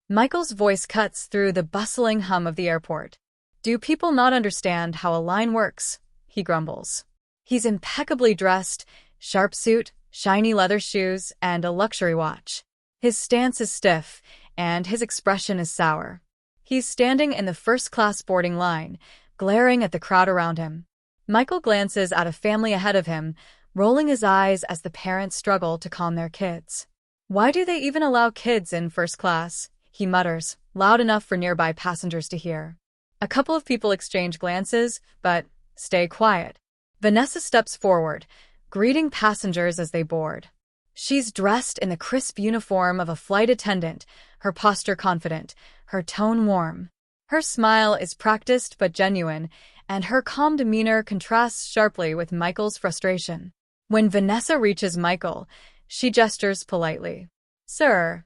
Michael's voice cuts through the bustling hum of the airport. "Do people not understand how a line works?" he grumbles. He's impeccably dressed, sharp suit, shiny leather shoes, and a luxury watch. His stance is stiff, and his expression is sour. He's standing in the first-class boarding line, glaring at the crowd around him. Michael glances at a family ahead of him, rolling his eyes as the parents struggle to calm their kids. "Why do they even allow kids in first class?" he mutters, loud enough for nearby passengers to hear. A couple of people exchange glances, but stay quiet. Vanessa steps forward, greeting passengers as they board. She's dressed in the crisp uniform of a flight attendant, her posture confident, her tone warm. Her smile is practiced but genuine, and her calm demeanor contrasts sharply with Michael's frustration. When Vanessa reaches Michael, she gestures politely. "Sir,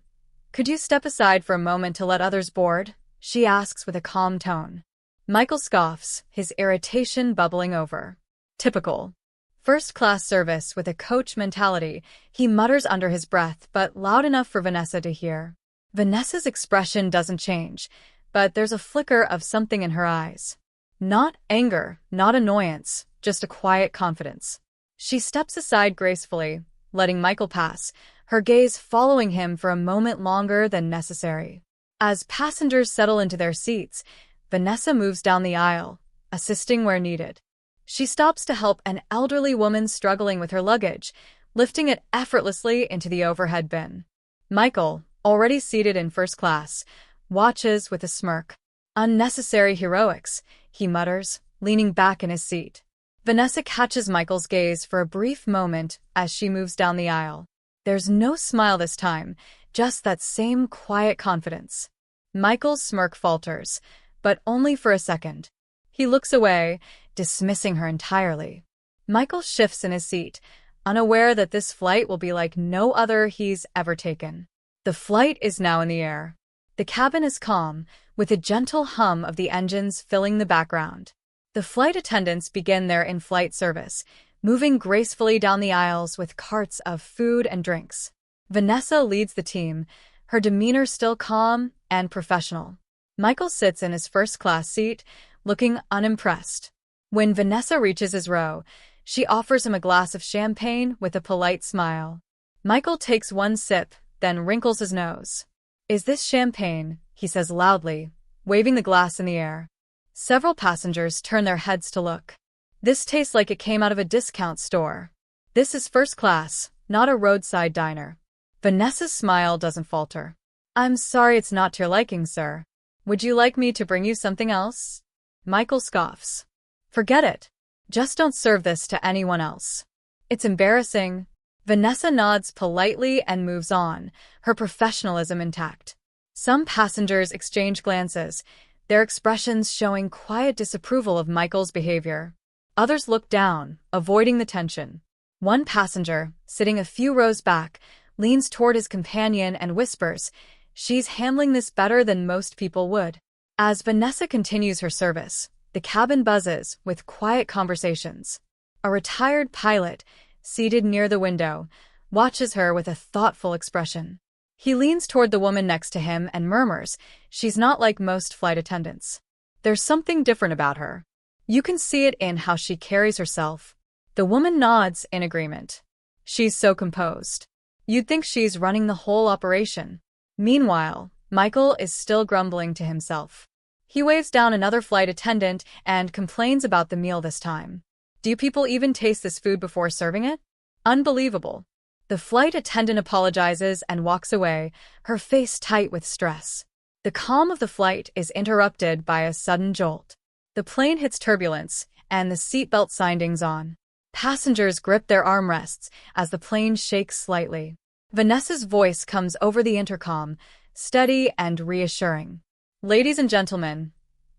could you step aside for a moment to let others board?" she asks with a calm tone. Michael scoffs, his irritation bubbling over. Typical. First-class service with a coach mentality, he mutters under his breath, but loud enough for Vanessa to hear. Vanessa's expression doesn't change, but there's a flicker of something in her eyes. Not anger, not annoyance, just a quiet confidence. She steps aside gracefully, letting Michael pass, her gaze following him for a moment longer than necessary. As passengers settle into their seats, Vanessa moves down the aisle, assisting where needed. She stops to help an elderly woman struggling with her luggage, lifting it effortlessly into the overhead bin. Michael, already seated in first class, watches with a smirk. "Unnecessary heroics," he mutters, leaning back in his seat. Vanessa catches Michael's gaze for a brief moment as she moves down the aisle. There's no smile this time, just that same quiet confidence. Michael's smirk falters, but only for a second. He looks away, dismissing her entirely. Michael shifts in his seat, unaware that this flight will be like no other he's ever taken. The flight is now in the air. The cabin is calm, with a gentle hum of the engines filling the background. The flight attendants begin their in-flight service, moving gracefully down the aisles with carts of food and drinks. Vanessa leads the team, her demeanor still calm and professional. Michael sits in his first-class seat, looking unimpressed. When Vanessa reaches his row, she offers him a glass of champagne with a polite smile. Michael takes one sip, then wrinkles his nose. "Is this champagne?" he says loudly, waving the glass in the air. Several passengers turn their heads to look. "This tastes like it came out of a discount store. This is first class, not a roadside diner." Vanessa's smile doesn't falter. "I'm sorry it's not to your liking, sir. Would you like me to bring you something else?" Michael scoffs. "Forget it. Just don't serve this to anyone else. It's embarrassing." Vanessa nods politely and moves on, her professionalism intact. Some passengers exchange glances, their expressions showing quiet disapproval of Michael's behavior. Others look down, avoiding the tension. One passenger, sitting a few rows back, leans toward his companion and whispers, "She's handling this better than most people would." As Vanessa continues her service, the cabin buzzes with quiet conversations. A retired pilot, seated near the window, watches her with a thoughtful expression. He leans toward the woman next to him and murmurs, "She's not like most flight attendants. There's something different about her. You can see it in how she carries herself." The woman nods in agreement. "She's so composed. You'd think she's running the whole operation." Meanwhile, Michael is still grumbling to himself. He waves down another flight attendant and complains about the meal this time. "Do people even taste this food before serving it? Unbelievable." The flight attendant apologizes and walks away, her face tight with stress. The calm of the flight is interrupted by a sudden jolt. The plane hits turbulence, and the seatbelt sign dings on. Passengers grip their armrests as the plane shakes slightly. Vanessa's voice comes over the intercom, steady and reassuring. "Ladies and gentlemen,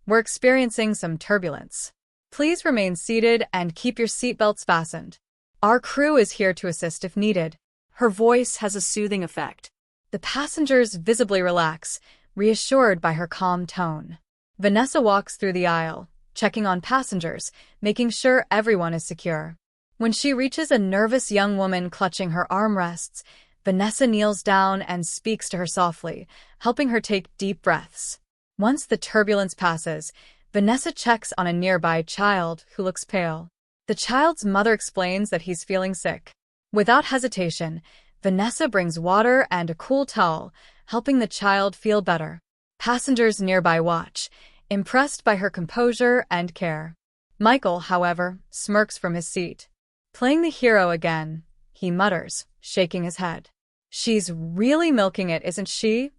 we're experiencing some turbulence. Please remain seated and keep your seatbelts fastened. Our crew is here to assist if needed." Her voice has a soothing effect. The passengers visibly relax, reassured by her calm tone. Vanessa walks through the aisle, checking on passengers, making sure everyone is secure. When she reaches a nervous young woman clutching her armrests, Vanessa kneels down and speaks to her softly, helping her take deep breaths. Once the turbulence passes, Vanessa checks on a nearby child who looks pale. The child's mother explains that he's feeling sick. Without hesitation, Vanessa brings water and a cool towel, helping the child feel better. Passengers nearby watch, impressed by her composure and care. Michael, however, smirks from his seat. Playing the hero again, he mutters, shaking his head. She's really milking it, isn't she?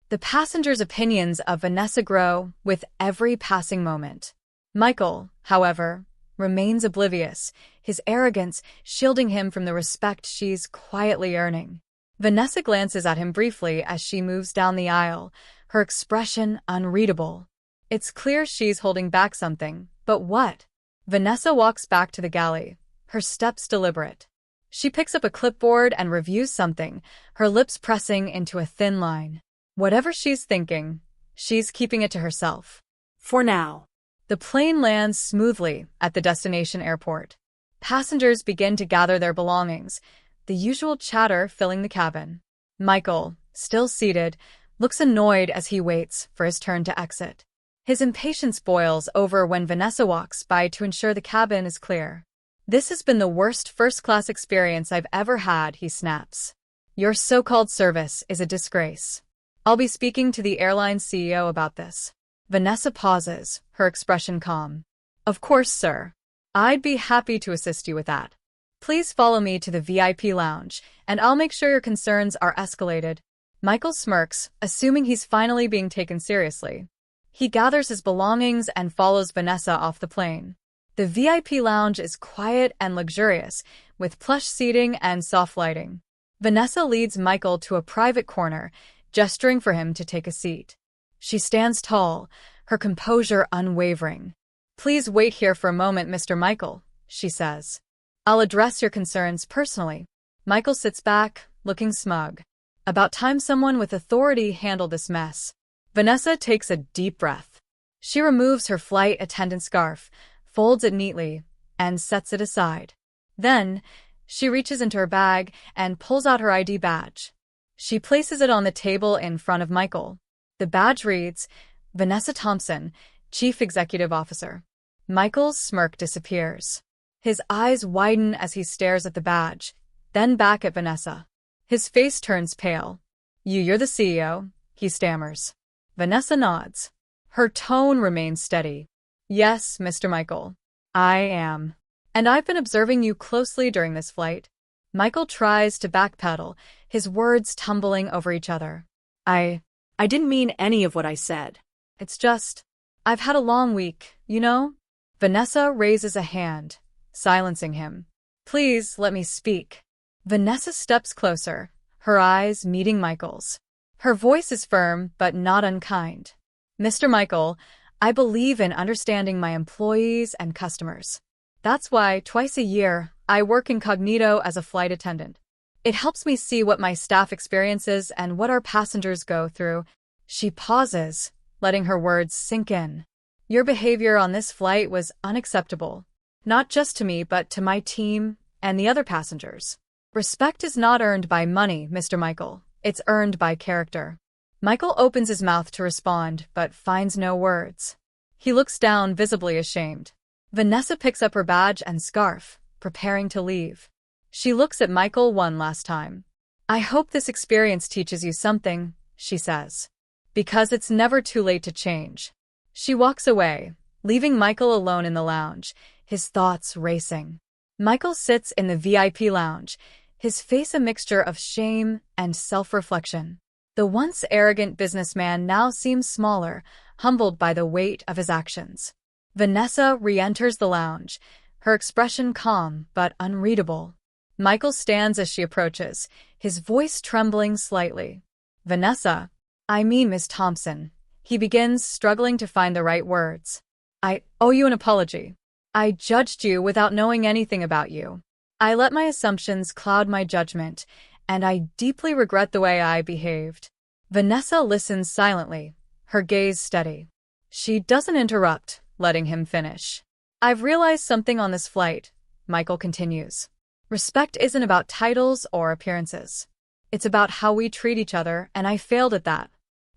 The passengers' opinions of Vanessa grow with every passing moment. Michael, however, remains oblivious, his arrogance shielding him from the respect she's quietly earning. Vanessa glances at him briefly as she moves down the aisle, her expression unreadable. It's clear she's holding back something, but what? Vanessa walks back to the galley, her steps deliberate. She picks up a clipboard and reviews something, her lips pressing into a thin line. Whatever she's thinking, she's keeping it to herself. For now. The plane lands smoothly at the destination airport. Passengers begin to gather their belongings, the usual chatter filling the cabin. Michael, still seated, looks annoyed as he waits for his turn to exit. His impatience boils over when Vanessa walks by to ensure the cabin is clear. This has been the worst first-class experience I've ever had, he snaps. Your so-called service is a disgrace. I'll be speaking to the airline CEO about this. Vanessa pauses, her expression calm. Of course, sir. I'd be happy to assist you with that. Please follow me to the VIP lounge, and I'll make sure your concerns are escalated. Michael smirks, assuming he's finally being taken seriously. He gathers his belongings and follows Vanessa off the plane. The VIP lounge is quiet and luxurious, with plush seating and soft lighting. Vanessa leads Michael to a private corner, gesturing for him to take a seat. She stands tall, her composure unwavering. Please wait here for a moment, Mr. Michael, she says. I'll address your concerns personally. Michael sits back, looking smug. About time someone with authority handled this mess. Vanessa takes a deep breath. She removes her flight attendant scarf, folds it neatly, and sets it aside. Then, she reaches into her bag and pulls out her ID badge. She places it on the table in front of Michael. The badge reads, Vanessa Thompson, Chief Executive Officer. Michael's smirk disappears. His eyes widen as he stares at the badge, then back at Vanessa. His face turns pale. You're the CEO, he stammers. Vanessa nods. Her tone remains steady. Yes, Mr. Michael. I am. And I've been observing you closely during this flight. Michael tries to backpedal, his words tumbling over each other. I didn't mean any of what I said. It's just, I've had a long week, you know? Vanessa raises a hand, silencing him. Please let me speak. Vanessa steps closer, her eyes meeting Michael's. Her voice is firm but not unkind. Mr. Michael, I believe in understanding my employees and customers. That's why, twice a year, I work incognito as a flight attendant. It helps me see what my staff experiences and what our passengers go through. She pauses, letting her words sink in. Your behavior on this flight was unacceptable. Not just to me, but to my team and the other passengers. Respect is not earned by money, Mr. Michael. It's earned by character. Michael opens his mouth to respond, but finds no words. He looks down, visibly ashamed. Vanessa picks up her badge and scarf, preparing to leave. She looks at Michael one last time. I hope this experience teaches you something, she says. Because it's never too late to change. She walks away, leaving Michael alone in the lounge, his thoughts racing. Michael sits in the VIP lounge, his face a mixture of shame and self-reflection. The once arrogant businessman now seems smaller, humbled by the weight of his actions. Vanessa re-enters the lounge, her expression calm but unreadable. Michael stands as she approaches, his voice trembling slightly. Vanessa, I mean Miss Thompson, he begins, struggling to find the right words. I owe you an apology. I judged you without knowing anything about you. I let my assumptions cloud my judgment, and I deeply regret the way I behaved. Vanessa listens silently, her gaze steady. She doesn't interrupt, letting him finish. I've realized something on this flight, Michael continues. Respect isn't about titles or appearances. It's about how we treat each other, and I failed at that.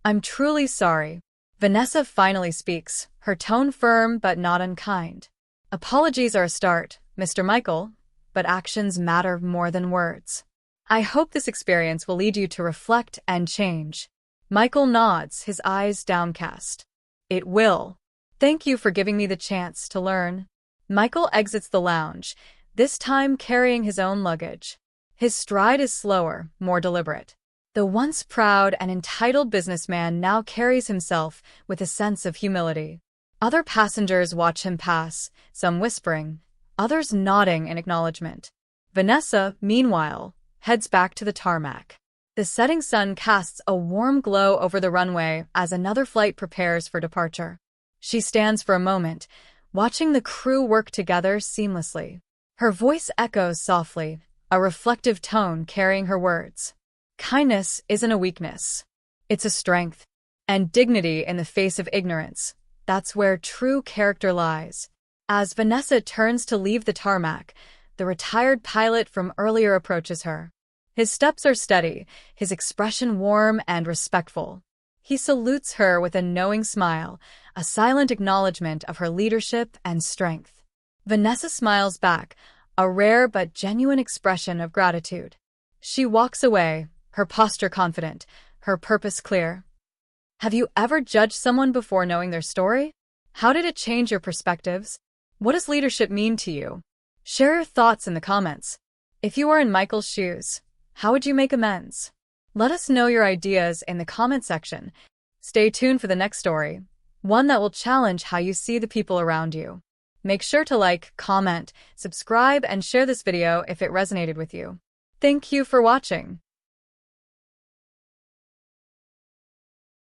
I'm truly sorry. Vanessa finally speaks, her tone firm but not unkind. Apologies are a start, Mr. Michael, but actions matter more than words. I hope this experience will lead you to reflect and change. Michael nods, his eyes downcast. It will. Thank you for giving me the chance to learn. Michael exits the lounge, this time carrying his own luggage. His stride is slower, more deliberate. The once proud and entitled businessman now carries himself with a sense of humility. Other passengers watch him pass, some whispering, others nodding in acknowledgement. Vanessa, meanwhile, heads back to the tarmac. The setting sun casts a warm glow over the runway as another flight prepares for departure. She stands for a moment, watching the crew work together seamlessly. Her voice echoes softly, a reflective tone carrying her words. Kindness isn't a weakness. It's a strength. And dignity in the face of ignorance. That's where true character lies. As Vanessa turns to leave the tarmac, the retired pilot from earlier approaches her. His steps are steady, his expression warm and respectful. He salutes her with a knowing smile, a silent acknowledgement of her leadership and strength. Vanessa smiles back, a rare but genuine expression of gratitude. She walks away, her posture confident, her purpose clear. Have you ever judged someone before knowing their story? How did it change your perspectives? What does leadership mean to you? Share your thoughts in the comments. If you are in Michael's shoes, how would you make amends? Let us know your ideas in the comment section. Stay tuned for the next story, one that will challenge how you see the people around you. Make sure to like, comment, subscribe, and share this video if it resonated with you. Thank you for watching.